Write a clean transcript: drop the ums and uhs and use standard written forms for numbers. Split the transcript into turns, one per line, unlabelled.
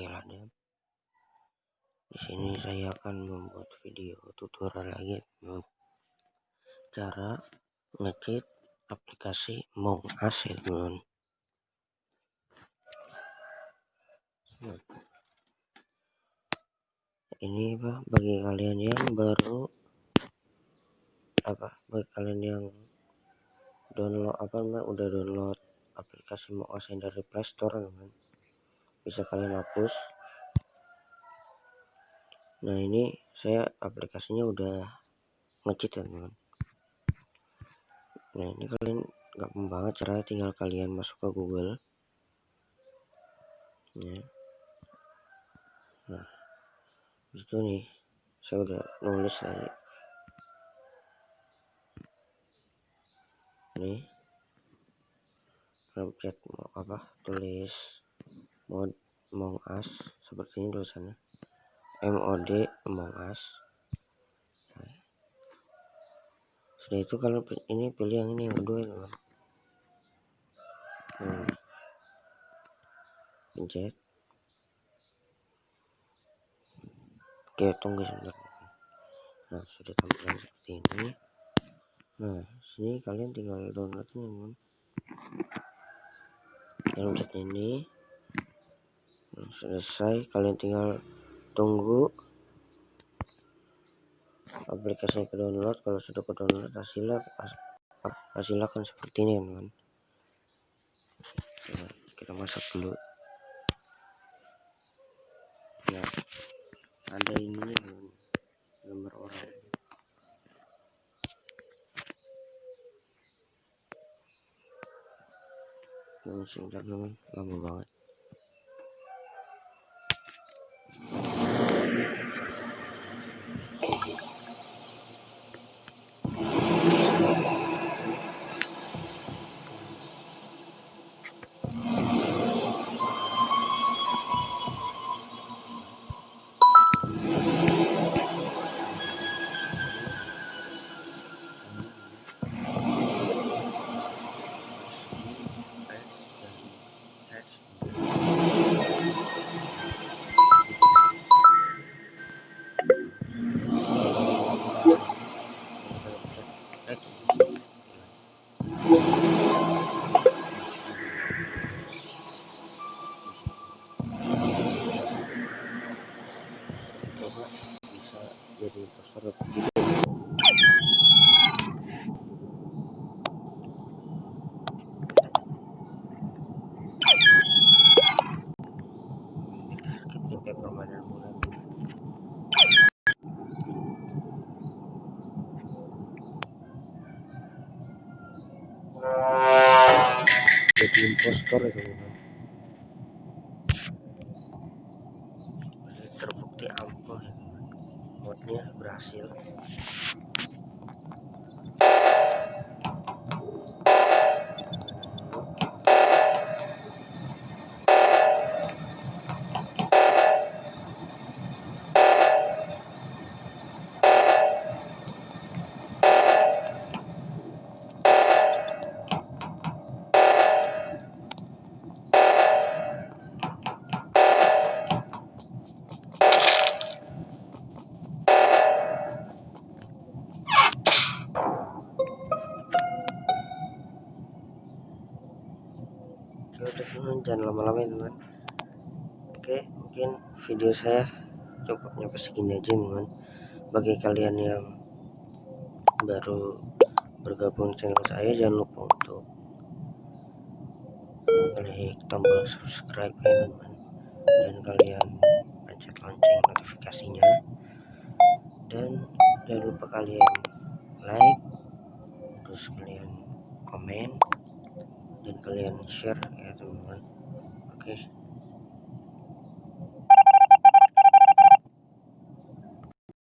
tutorialnya. Di sini saya akan membuat video tutorial lagi cara ngecit aplikasi Mongas ya teman. Ini bagi kalian yang baru bagi kalian yang udah download aplikasi Mongas dari Play Store teman, bisa kalian hapus. Nah, ini saya aplikasinya udah ngecit ya teman. Nah, ini kalian gampang banget cara, tinggal kalian masuk ke Google ya. Nah, itu nih saya udah nulis tadi nih, chat tulis mod Mongas seperti ini tulisannya, MOD Mongas. Nah, setelah itu kalau ini pilih yang ini, yang kedua ya teman. Pencet. Oke, tunggu sebentar. Nah, sudah tampilan seperti ini. Nah, sini kalian tinggal download ini teman. Yang chat ini. Nah, selesai, kalian tinggal tunggu aplikasinya ke download. Kalau sudah ke download, hasilnya akan seperti ini teman. Nah, kita masak dulu. Nah, ada ininya teman, gambar orang. Sebentar teman, lama banget. Coba bisa jadi impostor gitu. Pakai permainan mudah. Jadi impostor ya teman. Terbukti ampuh ya teman. Modnya berhasil. Oke teman, jangan lama-lama ya teman. Oke, mungkin video saya cukup nyampe segini aja teman. Bagi kalian yang baru bergabung channel saya, jangan lupa untuk klik tombol subscribe ya teman, dan kalian pencet lonceng notifikasinya, dan jangan lupa kalian like, terus kalian komen, dan kalian share ya teman-teman. Oke.